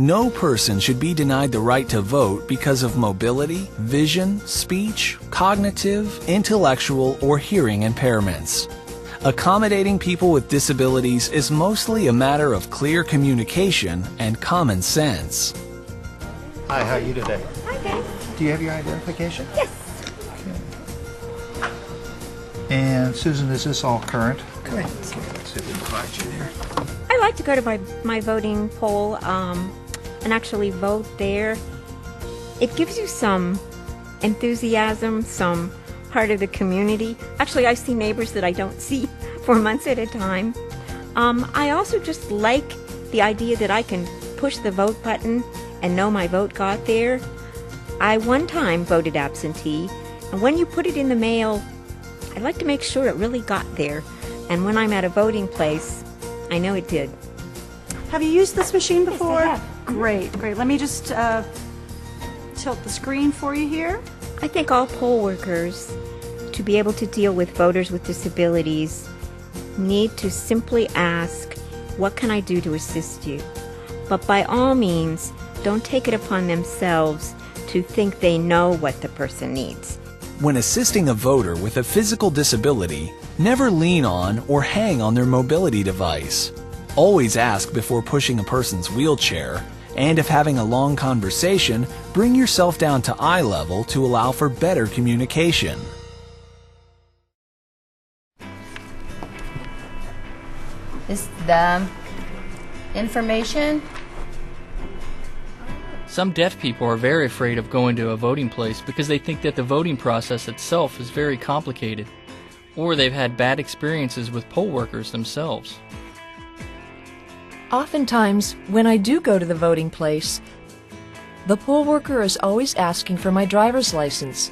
No person should be denied the right to vote because of mobility, vision, speech, cognitive, intellectual, or hearing impairments. Accommodating people with disabilities is mostly a matter of clear communication and common sense. Hi, how are you today? Hi, guys. Do you have your identification? Yes. Okay. And Susan, is this all current? Correct. Okay, let's see if we can find you there. I like to go to my voting poll and actually vote there. It gives you some enthusiasm, some part of the community. Actually, I see neighbors that I don't see for months at a time. I also just like the idea that I can push the vote button and know my vote got there. I one time voted absentee, and when you put it in the mail, I like to make sure it really got there. And when I'm at a voting place, I know it did. Have you used this machine before? Yes, I have. Great, great. Let me just tilt the screen for you here. I think all poll workers, to be able to deal with voters with disabilities, need to simply ask, what can I do to assist you? But by all means, don't take it upon themselves to think they know what the person needs. When assisting a voter with a physical disability, never lean on or hang on their mobility device. Always ask before pushing a person's wheelchair, and if having a long conversation, bring yourself down to eye level to allow for better communication. Is the information? Some deaf people are very afraid of going to a voting place because they think that the voting process itself is very complicated, or they've had bad experiences with poll workers themselves. Oftentimes, when I do go to the voting place, the poll worker is always asking for my driver's license,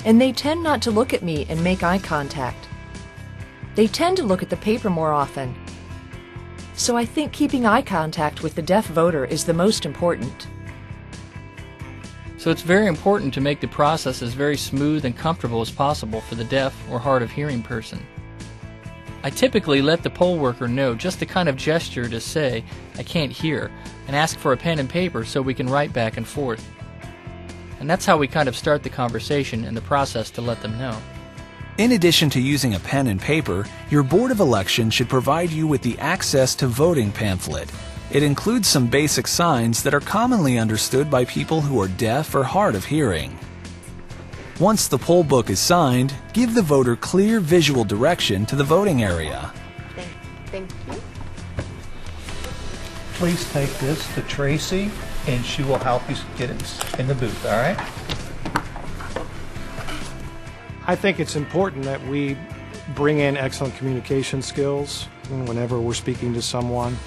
and they tend not to look at me and make eye contact. They tend to look at the paper more often. So I think keeping eye contact with the deaf voter is the most important. So it's very important to make the process as very smooth and comfortable as possible for the deaf or hard of hearing person. I typically let the poll worker know just the kind of gesture to say, I can't hear, and ask for a pen and paper so we can write back and forth. And that's how we kind of start the conversation and the process to let them know. In addition to using a pen and paper, your Board of Election should provide you with the Access to Voting pamphlet. It includes some basic signs that are commonly understood by people who are deaf or hard of hearing. Once the poll book is signed, give the voter clear visual direction to the voting area. Thank you. Please take this to Tracy, and she will help you get it in the booth, all right? I think it's important that we bring in excellent communication skills whenever we're speaking to someone,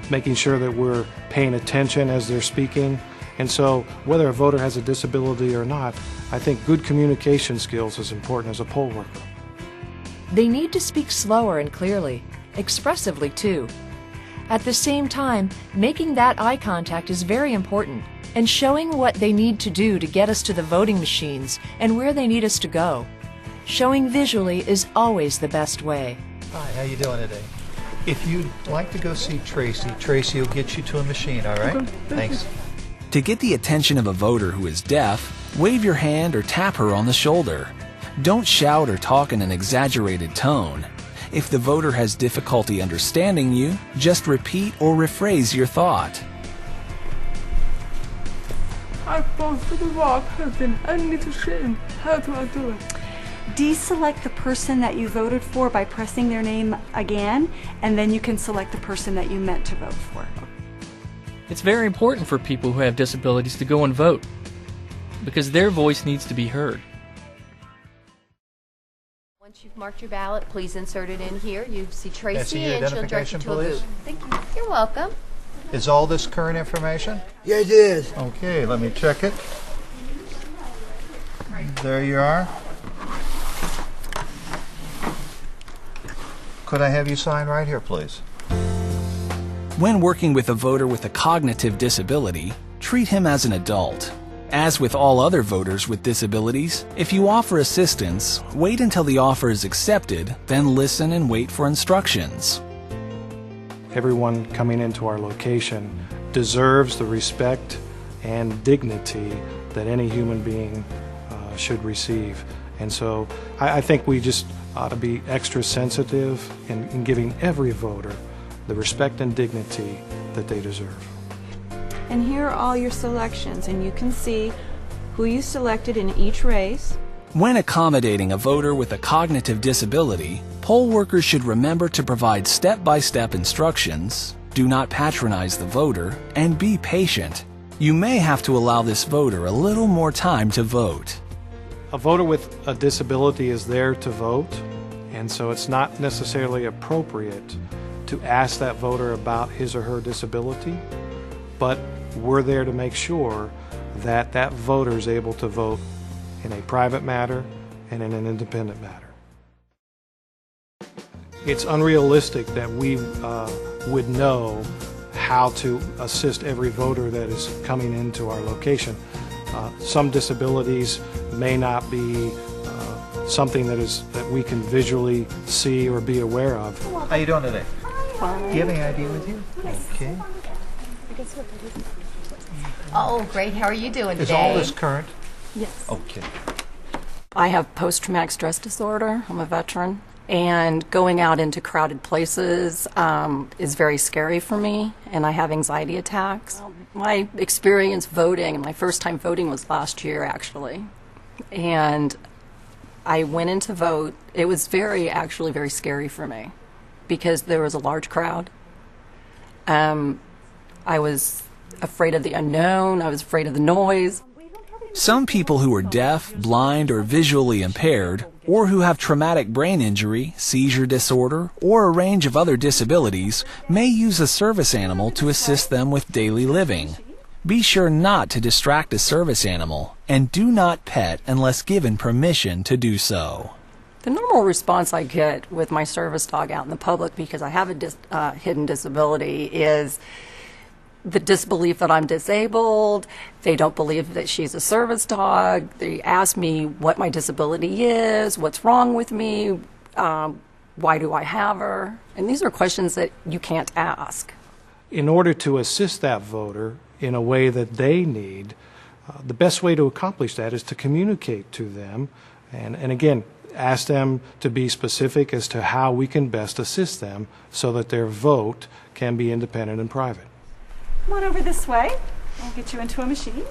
making sure that we're paying attention as they're speaking. And so whether a voter has a disability or not, I think good communication skills is important as a poll worker. They need to speak slower and clearly, expressively too. At the same time, making that eye contact is very important, and showing what they need to do to get us to the voting machines and where they need us to go. Showing visually is always the best way. Hi, how you doing today? If you'd like to go see Tracy, Tracy will get you to a machine, all right? Thanks. To get the attention of a voter who is deaf, wave your hand or tap her on the shoulder. Don't shout or talk in an exaggerated tone. If the voter has difficulty understanding you, just repeat or rephrase your thought. I voted for the wrong person. I need to change. How do I do it? Deselect the person that you voted for by pressing their name again, and then you can select the person that you meant to vote for. It's very important for people who have disabilities to go and vote, because their voice needs to be heard. Once you've marked your ballot, please insert it in here. You see Tracy, Nancy, your and she'll direct you identification, to a please. booth. Thank you. You're welcome. Is all this current information? Yeah, it is. Okay, let me check it. There you are. Could I have you sign right here, please? When working with a voter with a cognitive disability, treat him as an adult. As with all other voters with disabilities, if you offer assistance, wait until the offer is accepted, then listen and wait for instructions. everyone coming into our location deserves the respect and dignity that any human being should receive. And so I think we just ought to be extra sensitive in giving every voter the respect and dignity that they deserve. And here are all your selections, and you can see who you selected in each race. When accommodating a voter with a cognitive disability, poll workers should remember to provide step-by-step instructions, do not patronize the voter, and be patient. You may have to allow this voter a little more time to vote. A voter with a disability is there to vote, and so it's not necessarily appropriate to ask that voter about his or her disability, but we're there to make sure that that voter is able to vote in a private matter and in an independent matter. It's unrealistic that we would know how to assist every voter that is coming into our location. Some disabilities may not be something that we can visually see or be aware of. How you doing today? Fine. Do you have any ID with you? Okay. Oh, great. How are you doing today? Is all this current? Yes. Okay. I have post-traumatic stress disorder. I'm a veteran. And going out into crowded places is very scary for me, and I have anxiety attacks. My experience voting, and my first time voting was last year, actually. And I went in to vote. It was actually very scary for me because there was a large crowd. I was afraid of the unknown. I was afraid of the noise. Some people who are deaf, blind, or visually impaired, or who have traumatic brain injury, seizure disorder, or a range of other disabilities may use a service animal to assist them with daily living. Be sure not to distract a service animal, and do not pet unless given permission to do so. The normal response I get with my service dog out in the public, because I have a hidden disability, is the disbelief that I'm disabled. They don't believe that she's a service dog. They ask me what my disability is, what's wrong with me, why do I have her? And these are questions that you can't ask. In order to assist that voter in a way that they need, the best way to accomplish that is to communicate to them and again, ask them to be specific as to how we can best assist them so that their vote can be independent and private. Come on over this way. I'll get you into a machine.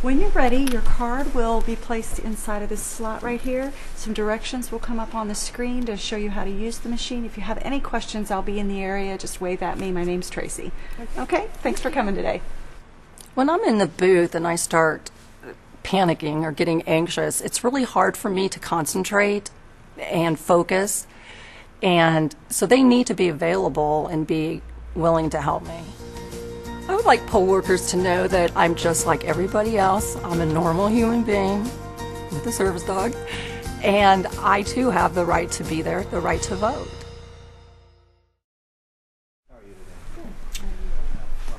When you're ready, your card will be placed inside of this slot right here. Some directions will come up on the screen to show you how to use the machine. If you have any questions, I'll be in the area. Just wave at me. My name's Tracy. Okay, thanks for coming today. When I'm in the booth and I start panicking or getting anxious, it's really hard for me to concentrate and focus. And so they need to be available and be willing to help me. I would like poll workers to know that I'm just like everybody else. I'm a normal human being with a service dog, and I too have the right to be there, the right to vote.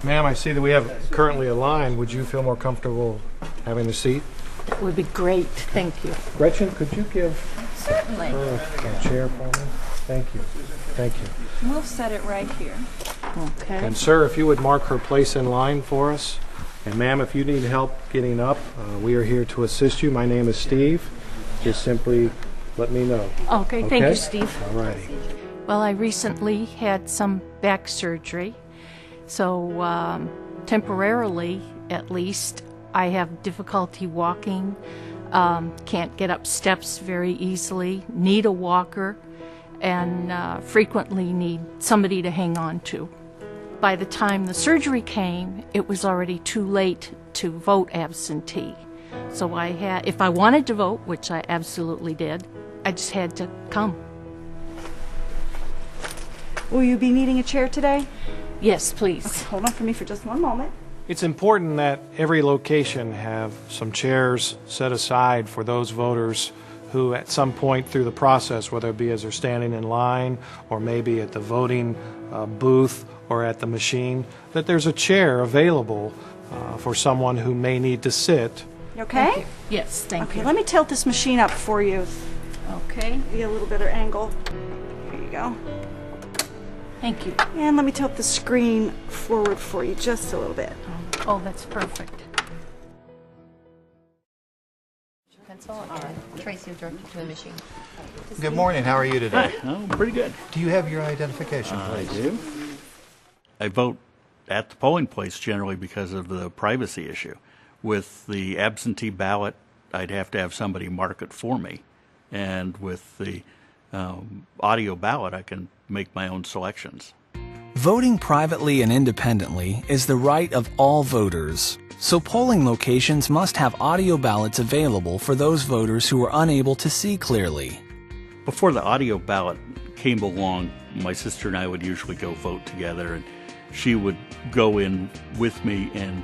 Ma'am, I see that we have currently a line. Would you feel more comfortable having a seat? That would be great. Thank you. Gretchen, could you give Certainly. her a chair for me? Thank you. Thank you. We'll set it right here. Okay. And sir, if you would mark her place in line for us. And ma'am, if you need help getting up, we are here to assist you. My name is Steve. Just simply let me know. Okay, thank you, Steve. All righty. Well, I recently had some back surgery, so temporarily, at least, I have difficulty walking, can't get up steps very easily, need a walker, and frequently need somebody to hang on to. By the time the surgery came, it was already too late to vote absentee. So if I wanted to vote, which I absolutely did, I just had to come. Will you be needing a chair today? Yes, please. Okay, hold on for me for just one moment. It's important that every location have some chairs set aside for those voters who at some point through the process, whether it be as they're standing in line or maybe at the voting booth or at the machine, that there's a chair available for someone who may need to sit. You okay? Thank you. Yes, thank you. Okay, let me tilt this machine up for you. Okay. Be a little better angle. There you go. Thank you. And let me tilt the screen forward for you just a little bit. Oh, that's perfect. Pencil, and Tracy will direct you to the machine. Good morning. How are you today? Hi. Oh, pretty good. Do you have your identification, please? I do. I vote at the polling place generally because of the privacy issue. With the absentee ballot, I'd have to have somebody mark it for me. And with the audio ballot, I can make my own selections. Voting privately and independently is the right of all voters, so polling locations must have audio ballots available for those voters who are unable to see clearly. Before the audio ballot came along, my sister and I would usually go vote together, and she would go in with me and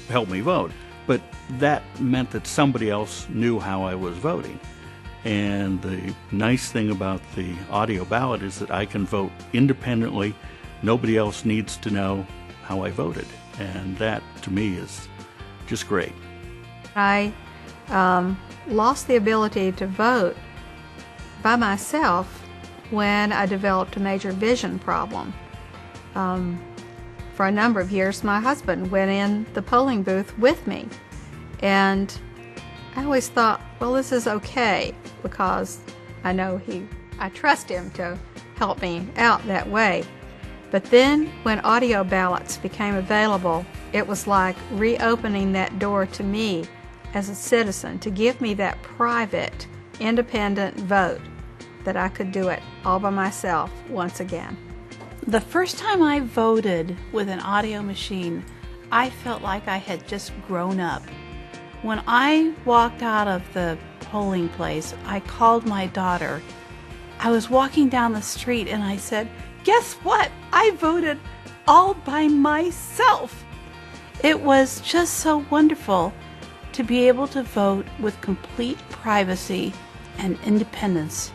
help me vote. But that meant that somebody else knew how I was voting. And the nice thing about the audio ballot is that I can vote independently. Nobody else needs to know how I voted. And that, to me, is just great. I lost the ability to vote by myself when I developed a major vision problem. For a number of years, my husband went in the polling booth with me. And I always thought, well, this is okay, because I trust him to help me out that way. But then when audio ballots became available, it was like reopening that door to me as a citizen, to give me that private, independent vote, that I could do it all by myself once again. The first time I voted with an audio machine, I felt like I had just grown up. When I walked out of the polling place, I called my daughter. I was walking down the street and I said, "Guess what? I voted all by myself." It was just so wonderful to be able to vote with complete privacy and independence.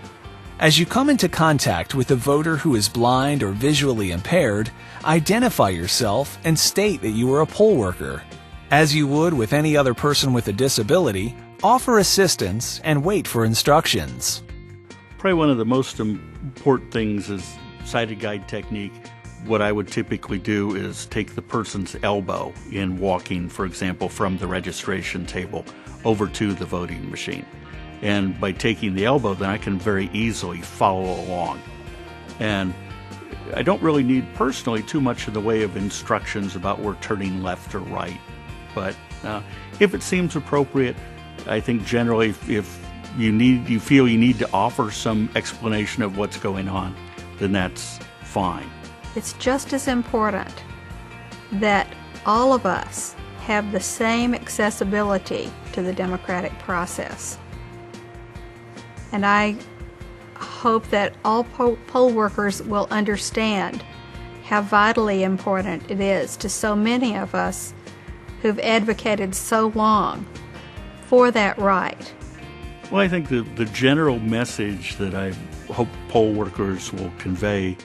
As you come into contact with a voter who is blind or visually impaired, identify yourself and state that you are a poll worker. As you would with any other person with a disability, offer assistance and wait for instructions. Probably one of the most important things is sighted guide technique. What I would typically do is take the person's elbow in walking, for example, from the registration table over to the voting machine. And by taking the elbow, then I can very easily follow along. And I don't really need personally too much in the way of instructions about where turning left or right. But if it seems appropriate, I think generally if you feel you need to offer some explanation of what's going on, then that's fine. It's just as important that all of us have the same accessibility to the democratic process. And I hope that all poll workers will understand how vitally important it is to so many of us who've advocated so long for that right. Well, I think the general message that I hope poll workers will convey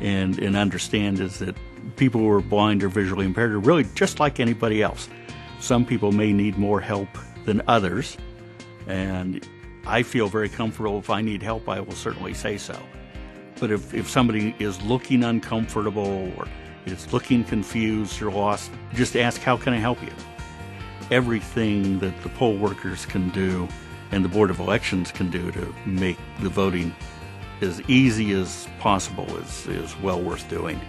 and understand is that people who are blind or visually impaired are really just like anybody else. Some people may need more help than others, and I feel very comfortable if I need help, I will certainly say so. But if somebody is looking uncomfortable or is looking confused or lost, just ask, how can I help you? Everything that the poll workers can do and the Board of Elections can do to make the voting as easy as possible is well worth doing.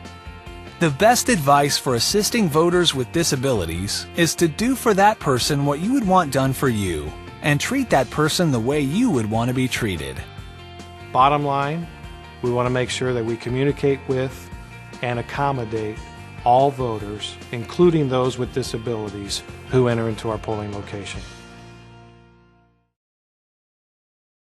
The best advice for assisting voters with disabilities is to do for that person what you would want done for you, and treat that person the way you would want to be treated. Bottom line, we want to make sure that we communicate with and accommodate all voters, including those with disabilities, who enter into our polling location.